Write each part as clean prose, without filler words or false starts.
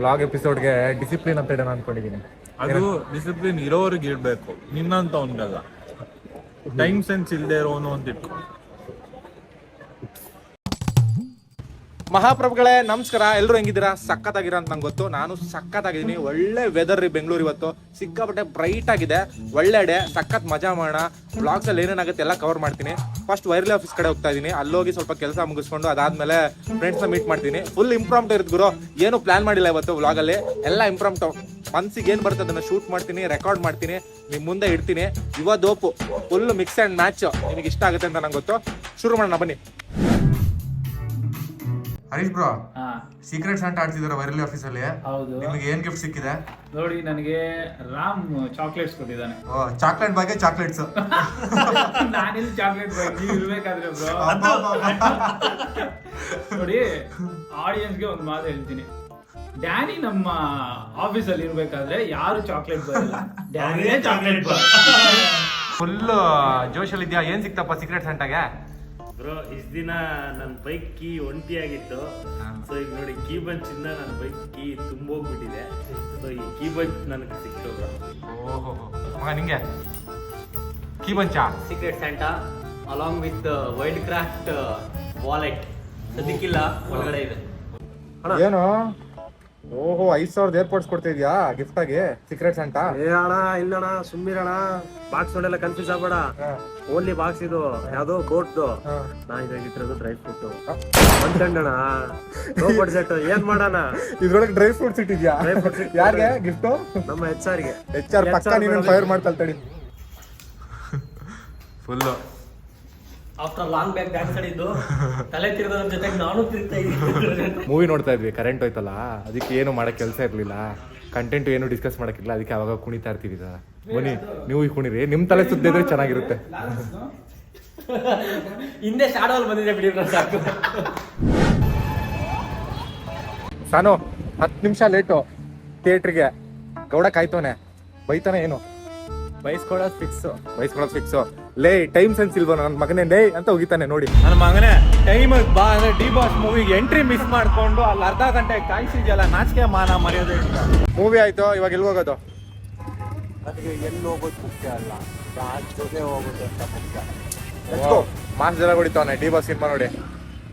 Vlog ಎಪಿಸೋಡ್ಗೆ discipline ಅಂತ ಇಡೋಣ ಅನ್ಕೊಂಡಿದ್ದೀನಿ. ಅದು ಡಿಸಿಪ್ಲಿನ್ ಇರೋರಿಗೆ ಇರ್ಬೇಕು, ನಿನ್ನಂತ ಅವನಿಗಲ್ಲ. ಟೈಮ್ ಸೆನ್ಸ್ ಇಲ್ಲದೆ ಇರೋನು ಅಂತ ಇಟ್ಕೊ. ಮಹಾಪ್ರಭುಗಳೇ ನಮಸ್ಕಾರ. ಎಲ್ಲರೂ ಹೆಂಗಿದ್ದೀರಾ? ಸಖತ್ತಾಗಿರ ಅಂತ ನಂಗೆ ಗೊತ್ತು. ನಾನು ಸಖತ್ತಾಗಿದ್ದೀನಿ. ಒಳ್ಳೆ ವೆದರ್ ರೀ ಬೆಂಗಳೂರು ಇವತ್ತು. ಸಿಕ್ಕಾಪಟ್ಟೆ ಬ್ರೈಟ್ ಆಗಿದೆ. ಒಳ್ಳೆ ಡೇ. ಸಖತ್ ಮಜಾ ಮಾಡೋಣ. ಬ್ಲಾಗ್ಸ್ ಅಲ್ಲಿ ಏನೇನಾಗುತ್ತೆ ಎಲ್ಲ ಕವರ್ ಮಾಡ್ತೀನಿ. ಫಸ್ಟ್ ವೈರ್ಲಿ ಆಫೀಸ್ ಕಡೆ ಹೋಗ್ತಾ ಇದೀನಿ. ಅಲ್ಲೋಗಿ ಸ್ವಲ್ಪ ಕೆಲಸ ಮುಗಿಸ್ಕೊಂಡು ಅದಾದ್ಮೇಲೆ ಫ್ರೆಂಡ್ಸ್ನ ಮೀಟ್ ಮಾಡ್ತೀನಿ. ಫುಲ್ ಇಂಪ್ರಾಂಪ್ಟ್ ಇರುತ್ತೆ ಗುರು. ಏನು ಪ್ಲಾನ್ ಮಾಡಿಲ್ಲ ಇವತ್ತು ವ್ಲಾಗಲ್ಲಿ. ಎಲ್ಲ ಇಂಪ್ರಾಂಪ್ಟ್. ಮನ್ಸಿಗೆ ಏನು ಬರ್ತದೆ ಅದನ್ನ ಶೂಟ್ ಮಾಡ್ತೀನಿ, ರೆಕಾರ್ಡ್ ಮಾಡ್ತೀನಿ, ನಿಮ್ ಮುಂದೆ ಇಡ್ತೀನಿ. ಇವತ್ತು ಫುಲ್ ಮಿಕ್ಸ್ ಆ್ಯಂಡ್ ಮ್ಯಾಚ್. ನಿಮಗೆ ಇಷ್ಟ ಆಗುತ್ತೆ ಅಂತ ನಂಗೆ ಗೊತ್ತು. ಶುರು ಮಾಡೋಣ ಬನ್ನಿ. ಹರೀಶ್ ಬ್ರೋ, ಸೀಕ್ರೆಟ್ ಸಂಟ್ ಆಡ್ತಿದಾರೆ ವೈರಲ್ ಆಫೀಸ್ ಅಲ್ಲಿ. ಹೌದು. ನಿಮಗೆ ಏನ್ ಗಿಫ್ಟ್ ಸಿಕ್ಕಿದೆ ನೋಡಿ, ನನಗೆ ರಾಮ್ ಚಾಕ್ಲೇಟ್ಸ್ ಕೊಟ್ಟಿದ್ದಾನೆ. ಚಾಕ್ಲೇಟ್ ಬಗ್ಗೆ ಚಾಕ್ಲೇಟ್ಸ್. ನಾನಿಲ್ಲಿ ಚಾಕ್ಲೇಟ್ ಬಗ್ಗೆ ನೀವು ಇರ್ಬೇಕಾದ್ರೆ ಬ್ರೋ. ನೋಡಿ, ಆಡಿಯನ್ಸ್ಗೆ ಒಂದು ಮಾತು ಹೇಳ್ತೀನಿ. ಡ್ಯಾನಿ ನಮ್ಮ ಆಫೀಸ್ ಅಲ್ಲಿ ಇರ್ಬೇಕಾದ್ರೆ ಯಾರು ಚಾಕ್ಲೇಟ್ ಬರಲ್ಲ, ಡ್ಯಾನಿನೇ ಚಾಕ್ಲೇಟ್ ಬರ. ಫುಲ್ ಜೋಶಲ್ಲಿ ಇದೆಯಾ? ಏನ್ ಸಿಕ್ತಪ್ಪ ಸೀಕ್ರೆಟ್ ಸಂಟಾಗೆ? ಬ್ರೋ, ಇಷ್ಟ ದಿನ ನನ್ನ ಬೈಕ್ ಕೀ ಒಂಟಿಯಾಗಿತ್ತು. ಸೊ ಈಗ ನೋಡಿ, ಕೀ ಬಂಚಿಂದ ನನ್ನ ಬೈಕ್ ಕೀ ತುಂಬೋಗ್ಬಿಟ್ಟಿದೆ. ಸೊ ಈ ಕೀ ಬಂಚ್ ನನಗೆ ಸಿಕ್ತು ಬ್ರೋ. ಓಹೋ ಮಗ, ನಿಂಗೆ ಕೀ ಬಂಚಾ? Secret santa along with Wildcraft wallet. ಸದ್ಯಕ್ಕಿಲ್ಲ, ಒಳಗಡೆ ಇದೆ. ಏನು? ಓಹೋ, 5,000 ಏರ್ಪೋರ್ಟ್ಸ್ ಕೊಡ್ತಾ ಇದೀಯಾ ಗಿಫ್ಟ್ ಆಗಿ ಸೀಕ್ರೆಟ್ ಸಂಟಾ? ಏ ಅಣ್ಣ, ಇಲ್ಲಣ್ಣ, ಸುಮ್ಮಿರಣ. ಬಾಕ್ಸ್ ನೋಡೆಲ್ಲ ಕನ್ಫ್ಯೂಸ್ ಆಗ್ಬೇಡ. ಓನ್ಲಿ ಬಾಕ್ಸ್ ಇದು ಯಾವ್ದೋ ಬೋಟ್ದು. ನಾ ಇದಾಗಿಟ್ಟಿರೋದು ಡ್ರೈ ಫ್ರೂಟ್ ಅನ್ಕಂಡಣ. ಲೋ ಬಡ್ಜೆಟ್ ಏನ್ ಮಾಡೋಣ? ಇದ್ರೊಳಗೆ ಡ್ರೈ ಫ್ರೂಟ್ಸ್ ಇಟ್ಟಿದ್ಯಾ? ಯಾರಿಗೆ ಗಿಫ್ಟ್? ನಮ್ಮ HR ಗೆ. HR ಪಕ್ಕ ನೀನು ಫೈರ್ ಮಾಡ್ತಲ್ ತಡಿ. Full after long back side ಇದ್ದು ತಲೆ ತಿರ್ಗೋದ್ರ ಜೊತೆಗೆ ನಾನು ತಿರ್ತಾ ಇದ್ದೀನಿ. ಮೂವಿ ನೋಡ್ತಾ ಇದ್ವಿ, ಕರೆಂಟ್ ಹೋಯ್ತಲ್ಲ, ಅದಕ್ಕೆ ಏನು ಮಾಡಕ್ ಕೆಲಸ ಇರ್ಲಿಲ್ಲ, ಕಂಟೆಂಟ್ ಏನು ಡಿಸ್ಕಸ್ ಮಾಡಕ್ಕಿಲ್ಲ. ಅದಕ್ಕೆ ಅವಾಗ ಕುಣಿತಾ ಇರ್ತೀವಿ. ಬನ್ನಿ ನೀವು ಈ ಕುಣಿರಿ, ನಿಮ್ ತಲೆ ಸುತ್ತಿದ್ರೆ ಚೆನ್ನಾಗಿರುತ್ತೆ. ಹಿಂದೆ ಶಾಡೋಲ್ ಬಂದಿದೆ ಬಿಡಿ ಸಾಕು. ಸಾನು 10 ನಿಮಿಷ ಲೇಟು ಥಿಯೇಟ್ರಿಗೆ. ಗೌಡ ಕಾಯ್ತವನೆ, ಬೈತಾನೆ. ಏನು ಬೈಸ್ಕೊಳ್ಳೋದು ಫಿಕ್ಸ್. ಲೇ, ಟೈಮ್ ಸೆನ್ಸ್ ಇಲ್ವ ನನ್ನ ಮಗನೇ ಲೇ ಅಂತ ಹೋಗಿತಾನೆ ನೋಡಿ. ನನ್ನ ಮಗನೇ ಟೈಮ್ ಬಾ ಅಂದ್ರೆ ಡಿ ಬಾಸ್ ಮೂವಿಗೆ ಎಂಟ್ರಿ ಮಿಸ್ ಮಾಡ್ಕೊಂಡು ಅಲ್ಲಿ ಅರ್ಧ ಗಂಟೆ ಕಾಯಿಸಿದ್ಯಲ್ಲ, ನಾಚಿಕೆ ಮಾನ ಮರ್ಯಾದೆ ಇಲ್ಲ. ಮೂವಿ ಆಯ್ತು, ಇವಾಗ ಎಲ್ಲಿ ಹೋಗೋದು? ನನಗೆ ಎಲ್ಲಿ ಹೋಗೋದು ಮುಖ್ಯ ಅಲ್ಲ, ಯಾರ ಜೊತೆ ಹೋಗೋದು ಅಂತ ಮುಖ್ಯ. ಮಾಸ್ ಜನ ಹೊಡಿತಾವನೆ ಡಿ ಬಾಸ್ ಸಿನಿಮಾ ನೋಡಿ.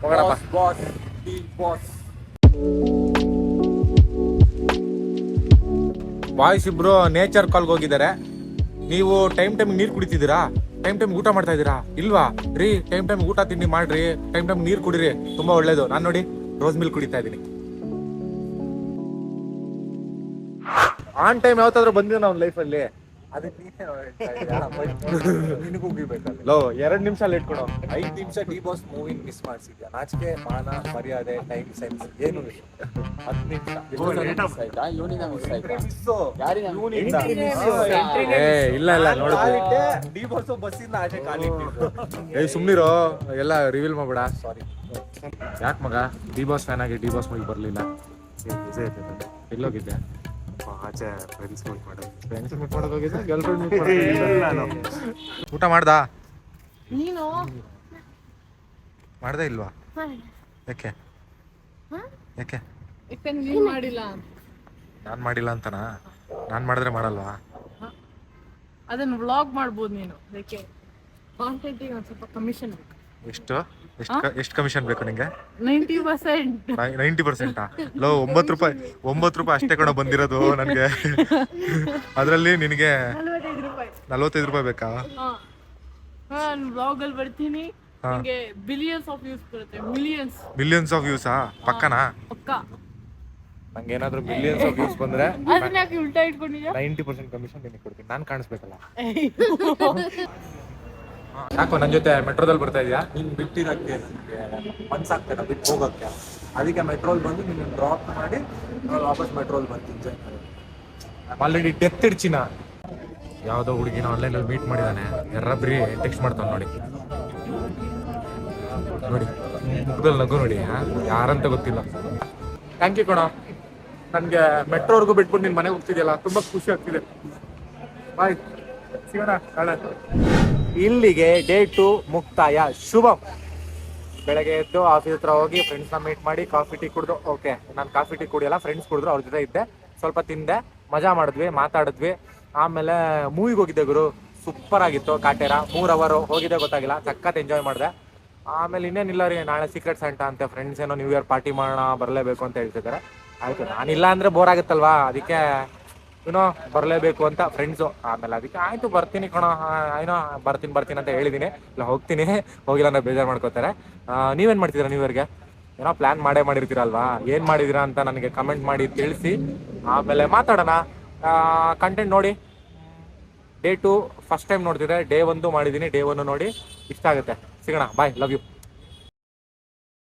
ಹೋಗೋಣಪ್ಪ. ಬಾಯ್ಸ್ ಇಬ್ರು ನೇಚರ್ ಕಾಲ್ಗೆ ಹೋಗಿದ್ದಾರೆ. ನೀವು ಟೈಮ್ ನೀರ್ ಕುಡಿತಿದ್ದೀರಾ? ಟೈಮ್ ಊಟ ಮಾಡ್ತಾ ಇದ್ದೀರಾ? ಇಲ್ವಾ ರೀ? ಟೈಮ್ ಊಟ ತಿಂಡಿ ಮಾಡ್ರಿ, ಟೈಮ್ ನೀರ್ ಕುಡಿರಿ, ತುಂಬಾ ಒಳ್ಳೇದು. ನಾನ್ ನೋಡಿ ರೋಸ್ ಮಿಲ್ಕ್ ಕುಡಿತಾ ಇದ್ದೀನಿ. ಆನ್ ಟೈಮ್ ಯಾವತ್ತಾದ್ರೂ ಬಂದಿದೆ ನಾವು ಲೈಫಲ್ಲಿ? ಲೋ 2 ನಿಮಿಷ ಲೇಟ್ ಕೊಡೋ. 5 ನಿಮಿಷ ಡಿ ಬಾಸ್ ಮೂವಿ ಮಿಸ್ ಮಾಡಿಸಿದ್ಯಾ? ನಾಚಿಕೆ ಮಾನ ಮರ್ಯಾದೆ ಟೈಮ್ ಸೆನ್ಸ್ ಏನು ಇಲ್ಲ. 10 ನಿಮಿಷ ಇಲ್ಲ ನೋಡ. ಡಿ ಬಾಸ್ ಬಸ್ಸಿಂದ ಆಚೆ ಕಾಲಿಟ್ಟಿದ್ರು. ಏಯ್ ಸುಮ್ನಿರೋ, ಎಲ್ಲ ರಿವೀಲ್ ಮಾಡ್ಬೇಡ. ಸಾರಿ. ಯಾಕೆ ಮಗ ಡಿ ಬಾಸ್ ಫ್ಯಾನ್ ಆಗಿ ಡಿ ಬಾಸ್ ಮೂವಿ ಬರ್ಲಿಲ್ಲ? ಎಲ್ಲೋಗಿದ್ದೆ? ಆಚೆ ಫ್ರೆಂಡ್ಸ್ ಮೀಟ್ ಮಾಡೋದು ಹೋಗಿದ್ದೆ. ಗರ್ಲ್ಫ್ರೆಂಡ್ ಮೀಟ್ ಮಾಡೋದು. ಊಟ ಮಾಡ್ದಾ? ನೀನು ಮಾಡ್ದೆ ಇಲ್ವಾ? ಯಾಕೆ ನೀನ್ ಮಾಡಿಲ್ಲ. ನಾನ್ ಮಾಡಿಲ್ಲ ಅಂತನಾ? ನಾನ್ ಮಾಡಿದ್ರೆ ಮಾಡಲ್ವಾ? ಅದನ್ನ ವ್ಲಾಗ್ ಮಾಡ್ಬೋದು ನೀನು. ಅದಕ್ಕೆ ಕಾಂಟೆಂಟಿಗೆ ಒಂದು ಸ್ವಲ್ಪ ಕಮಿಷನ್ ಬೇಕು. ಎಷ್ಟು ಕಮಿಷನ್ ಬೇಕು ನಿಂಗೆ? 90%. 90%? ಲೋ 9 ರೂಪಾಯಿ ಅಷ್ಟೇ ಕಣ ಬಂದಿರೋದು ನನ್ಗೆ. ಅದ್ರಲ್ಲಿ ನಿನಗೆ 45 ರೂಪಾಯಿ ಬೇಕಾ? ನಾನು ವ್ಲಾಗ್ ಅಲ್ಲಿ ಬರ್ತೀನಿ, ನಿಮಗೆ ಬಿಲಿಯನ್ಸ್ ಆಫ್ ವ್ಯೂಸ್ ಬರುತ್ತೆ. ಮಿಲಿಯನ್ಸ್ ಆಫ್ ವ್ಯೂಸಾ? ಪಕ್ಕನಾ? ಪಕ್ಕ. ನಂಗೆ ಏನಾದ್ರು ಮಿಲಿಯನ್ಸ್ ಆಫ್ ವ್ಯೂಸ್ ಬಂದ್ರೆ ಅದನ್ನ ಯಾಕೆ ಉಲ್ಟಾ ಇಟ್ಕೊಂಡಿದ್ಯಾ? 90% ಕಮಿಷನ್ ನಿನಗೆ ಕೊಡ್ತೀನಿ. ನಾನು ಕಾಣಿಸ್ಬೇಕಲ್ಲ. ಯಾಕೋ ನನ್ನ ಜೊತೆ ಮೆಟ್ರೋದಲ್ಲಿ ಬರ್ತಾ ಇದೆಯಾ? ನೀನ್ ಬಿಟ್ಟಿರಕ್ಕೆ ನನಗೆ ಮನ್ಸಾಗ್ತಾನೆ ಬಿಟ್ಟು ಹೋಗಕ್ಕೆ. ಅದಕ್ಕೆ ಮೆಟ್ರೋಲ್ ಬಂದು ನಿನ್ನ ಡ್ರಾಪ್ ಮಾಡಿ ವಾಪಸ್ ಮೆಟ್ರೋಲ್ ಬಂದು ಆಲ್ರೆಡಿ ಡೆತ್ ಇಡ್ಚಿನ ಯಾವುದೋ ಹುಡುಗಿನ ಆನ್ಲೈನಲ್ಲಿ ಮೀಟ್ ಮಾಡಿದಾನೆ. ಎರಬ್ರಿ ಟೆಕ್ಸ್ಟ್ ಮಾಡ್ತಾನೆ ನೋಡಿ ಮುಖದಲ್ಲಿ ನಗು ನೋಡಿ. ಯಾರಂತ ಗೊತ್ತಿಲ್ಲ. ಥ್ಯಾಂಕ್ ಯು ಕಣ. ನನಗೆ ಮೆಟ್ರೋವರೆಗೂ ಬಿಟ್ಬಿಟ್ಟು ನಿನ್ನ ಮನೆಗೆ ಹೋಗ್ತಿದೆಯಲ್ಲ, ತುಂಬ ಖುಷಿ ಆಗ್ತಿದೆ. ಬಾಯ್, ಸಿಗೋಣ ನಾಳೆ. ಇಲ್ಲಿಗೆ ಡೇ 2 ಮುಕ್ತಾಯ. ಶುಭಂ. ಬೆಳಗ್ಗೆ ಎದ್ದು ಆಫೀಸ್ ಹತ್ರ ಹೋಗಿ ಫ್ರೆಂಡ್ಸ್ನ ಮೀಟ್ ಮಾಡಿ ಕಾಫಿ ಟೀ ಕುಡಿದು, ಓಕೆ ನಾನು ಕಾಫಿ ಟೀ ಕುಡಿಯಲ್ಲ, ಫ್ರೆಂಡ್ಸ್ ಕುಡಿದ್ರು, ಅವ್ರ ಜೊತೆ ಇದ್ದೆ, ಸ್ವಲ್ಪ ತಿಂದೆ, ಮಜಾ ಮಾಡಿದ್ವಿ, ಮಾತಾಡಿದ್ವಿ. ಆಮೇಲೆ ಮೂವಿಗೆ ಹೋಗಿದ್ದೆ ಗುರು, ಸೂಪರ್ ಆಗಿತ್ತು. ಕಾಟೇರ 3 ಅವರ್ ಹೋಗಿದ್ದೆ ಗೊತ್ತಾಗಿಲ್ಲ, ಸಖತ್ ಎಂಜಾಯ್ ಮಾಡಿದೆ. ಆಮೇಲೆ ಇನ್ನೇನಿಲ್ಲ ರೀ, ನಾಳೆ ಸೀಕ್ರೆಟ್ ಸಂಟಾ ಅಂತೆ, ಫ್ರೆಂಡ್ಸ್ ಏನೋ ನ್ಯೂ ಇಯರ್ ಪಾರ್ಟಿ ಮಾಡೋಣ ಬರಲೇಬೇಕು ಅಂತ ಹೇಳ್ತಿದ್ದಾರೆ. ಆಯ್ತು, ನಾನಿಲ್ಲ ಅಂದರೆ ಬೋರ್ ಆಗುತ್ತಲ್ವಾ, ಅದಕ್ಕೆ ಏನೋ ಬರಲೇಬೇಕು ಅಂತ ಫ್ರೆಂಡ್ಸು. ಆಮೇಲೆ ಅದಕ್ಕೆ ಆಯಿತು ಬರ್ತೀನಿ ಕಣೋ, ಏನೋ ಬರ್ತೀನಿ ಅಂತ ಹೇಳಿದ್ದೀನಿ. ಇಲ್ಲ ಹೋಗ್ತೀನಿ, ಹೋಗಿಲ್ಲ ಅಂದರೆ ಬೇಜಾರು ಮಾಡ್ಕೋತಾರೆ. ನೀವೇನು ಮಾಡ್ತಿದ್ದೀರಾ ನ್ಯೂ ಇಯರ್ಗೆ? ಏನೋ ಪ್ಲ್ಯಾನ್ ಮಾಡಿರ್ತೀರಲ್ವಾ, ಏನು ಮಾಡಿದ್ದೀರಾ ಅಂತ ನನಗೆ ಕಮೆಂಟ್ ಮಾಡಿ ತಿಳಿಸಿ. ಆಮೇಲೆ ಮಾತಾಡೋಣ. ಕಂಟೆಂಟ್ ನೋಡಿ. ಡೇ 2 ಫಸ್ಟ್ ಟೈಮ್ ನೋಡ್ತಿದ್ದೆ, ಡೇ 1 ಮಾಡಿದ್ದೀನಿ, ಡೇ 1 ನೋಡಿ ಇಷ್ಟ ಆಗುತ್ತೆ. ಸಿಗೋಣ, ಬಾಯ್, ಲವ್ ಯು.